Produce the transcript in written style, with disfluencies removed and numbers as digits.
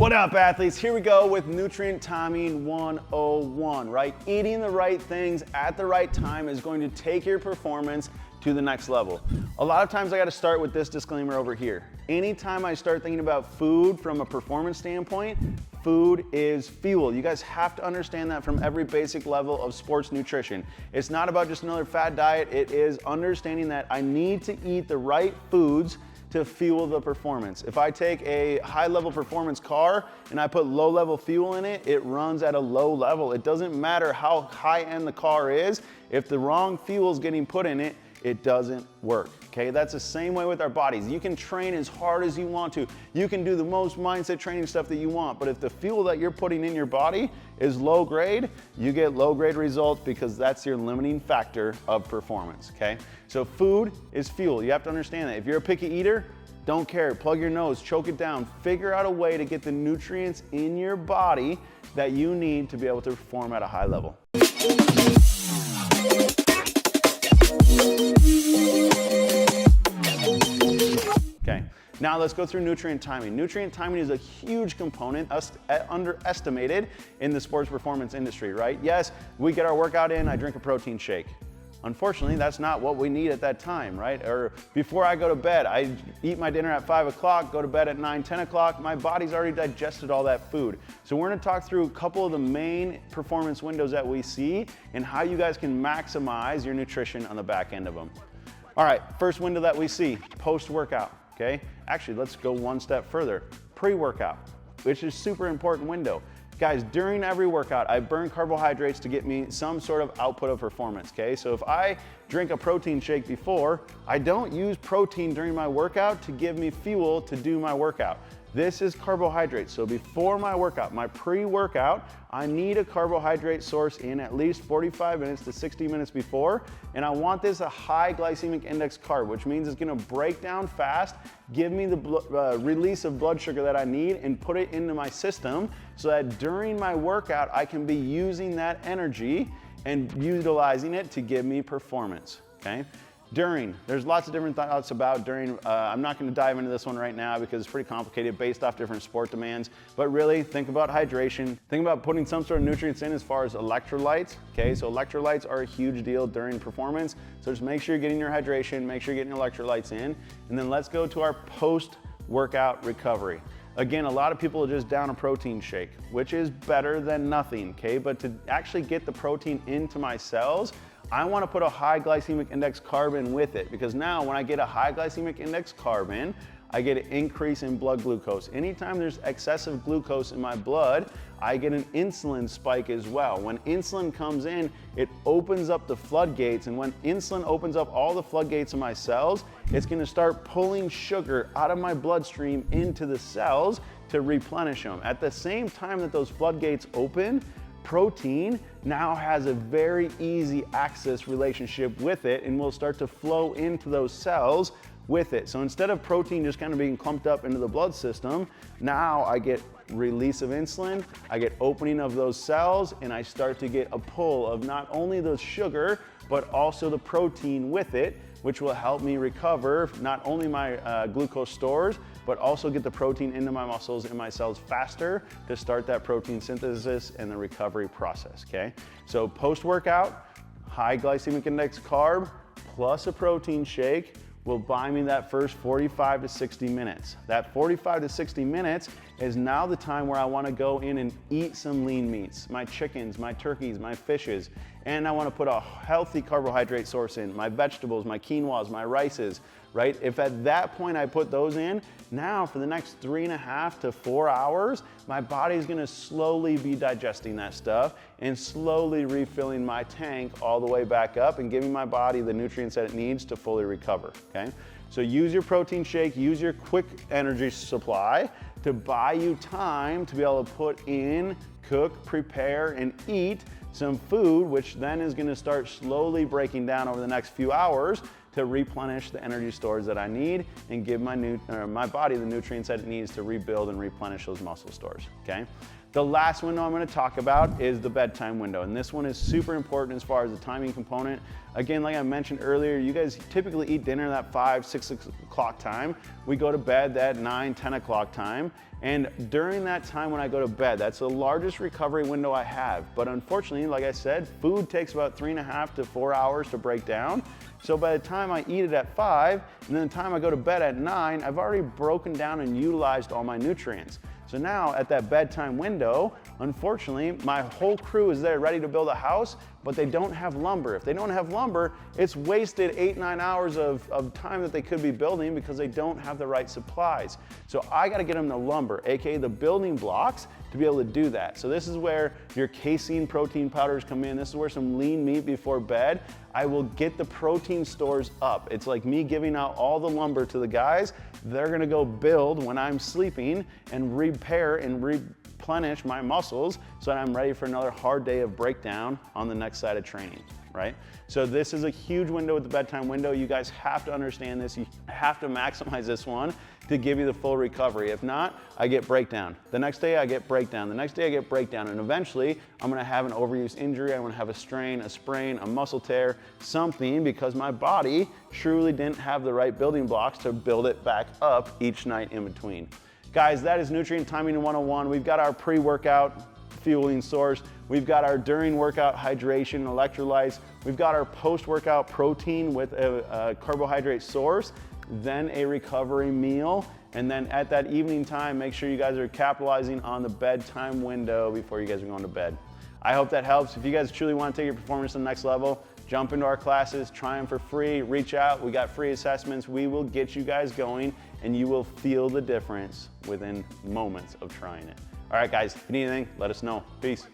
What up, athletes? Here we go with nutrient timing 101, right? Eating the right things at the right time is going to take your performance to the next level. A lot of times I gotta start with this disclaimer over here. Anytime I start thinking about food from a performance standpoint, food is fuel. You guys have to understand that from every basic level of sports nutrition. It's not about just another fad diet. It is understanding that I need to eat the right foods to fuel the performance. If I take a high level performance car and I put low level fuel in it, it runs at a low level. It doesn't matter how high end the car is. If the wrong fuel is getting put in it, it doesn't work, okay? That's the same way with our bodies. You can train as hard as you want to. You can do the most mindset training stuff that you want, but if the fuel that you're putting in your body is low grade, you get low grade results because that's your limiting factor of performance, okay? So food is fuel. You have to understand that. If you're a picky eater, don't care. Plug your nose, choke it down. Figure out a way to get the nutrients in your body that you need to be able to perform at a high level. Okay, now let's go through nutrient timing. Nutrient timing is a huge component, underestimated in the sports performance industry, right? Yes, we get our workout in, I drink a protein shake. Unfortunately, that's not what we need at that time, right? Or before I go to bed, I eat my dinner at 5 o'clock, go to bed at 9, 10 o'clock, my body's already digested all that food. So we're gonna talk through a couple of the main performance windows that we see and how you guys can maximize your nutrition on the back end of them. All right, first window that we see, post-workout, okay? Actually, let's go one step further, pre-workout, which is super important window. Guys, during every workout, I burn carbohydrates to get me some sort of output of performance, okay? So if I drink a protein shake before, I don't use protein during my workout to give me fuel to do my workout. This is carbohydrates. So before my workout, my pre-workout, I need a carbohydrate source in at least 45 minutes to 60 minutes before. And I want this a high glycemic index carb, which means it's gonna break down fast, give me the release of blood sugar that I need and put it into my system so that during my workout, I can be using that energy and utilizing it to give me performance, okay? During, there's lots of different thoughts about during. I'm not gonna dive into this one right now because it's pretty complicated based off different sport demands, but really think about hydration. Think about putting some sort of nutrients in as far as electrolytes, okay? So electrolytes are a huge deal during performance. So just make sure you're getting your hydration, make sure you're getting your electrolytes in, and then let's go to our post-workout recovery. Again, a lot of people are just down a protein shake, which is better than nothing, okay? But to actually get the protein into my cells, I want to put a high glycemic index carb in with it because now when I get a high glycemic index carb in, I get an increase in blood glucose. Anytime there's excessive glucose in my blood, I get an insulin spike as well. When insulin comes in, it opens up the floodgates, and when insulin opens up all the floodgates of my cells, it's gonna start pulling sugar out of my bloodstream into the cells to replenish them. At the same time that those floodgates open, protein now has a very easy access relationship with it and will start to flow into those cells with it. So instead of protein just kind of being clumped up into the blood system, now I get release of insulin, I get opening of those cells, and I start to get a pull of not only the sugar, but also the protein with it, which will help me recover not only my glucose stores, but also get the protein into my muscles and my cells faster to start that protein synthesis and the recovery process, okay? So post-workout, high glycemic index carb plus a protein shake will buy me that first 45 to 60 minutes. That 45 to 60 minutes is now the time where I want to go in and eat some lean meats, my chickens, my turkeys, my fishes, and I want to put a healthy carbohydrate source in, my vegetables, my quinoas, my rices, right? If at that point I put those in, now for the next 3.5 to 4 hours, my body's gonna slowly be digesting that stuff and slowly refilling my tank all the way back up and giving my body the nutrients that it needs to fully recover, okay? So use your protein shake, use your quick energy supply to buy you time to be able to put in, cook, prepare, and eat some food, which then is gonna start slowly breaking down over the next few hours to replenish the energy stores that I need and give my body the nutrients that it needs to rebuild and replenish those muscle stores, okay? The last window I'm going to talk about is the bedtime window, and this one is super important as far as the timing component. Again, like I mentioned earlier, you guys typically eat dinner at that 5, 6 o'clock time. We go to bed at 9, 10 o'clock time, And during that time when I go to bed, that's the largest recovery window I have. But unfortunately, like I said, food takes about 3.5 to 4 hours to break down. So by the time I eat it at 5, and then the time I go to bed at 9, I've already broken down and utilized all my nutrients. So now at that bedtime window, unfortunately, my whole crew is there ready to build a house, but they don't have lumber. If they don't have lumber, it's wasted 8-9 hours of time that they could be building because they don't have the right supplies. So I gotta get them the lumber, AKA the building blocks, to be able to do that. So this is where your casein protein powders come in. This is where some lean meat before bed. I will get the protein stores up. It's like me giving out all the lumber to the guys. They're gonna go build when I'm sleeping and repair and replenish my muscles so that I'm ready for another hard day of breakdown on the next side of training, right? So this is a huge window with the bedtime window. You guys have to understand this. You have to maximize this one to give you the full recovery. If not, I get breakdown. The next day I get breakdown. The next day I get breakdown. And eventually I'm gonna have an overuse injury. I'm gonna have a strain, a sprain, a muscle tear, something, because my body truly didn't have the right building blocks to build it back up each night in between. Guys, that is Nutrient Timing 101. We've got our pre-workout fueling source. We've got our during workout hydration, electrolytes. We've got our post-workout protein with a carbohydrate source, then a recovery meal. And then at that evening time, make sure you guys are capitalizing on the bedtime window before you guys are going to bed. I hope that helps. If you guys truly want to take your performance to the next level, jump into our classes, try them for free, reach out. We got free assessments. We will get you guys going and you will feel the difference within moments of trying it. All right, guys, if you need anything, let us know. Peace.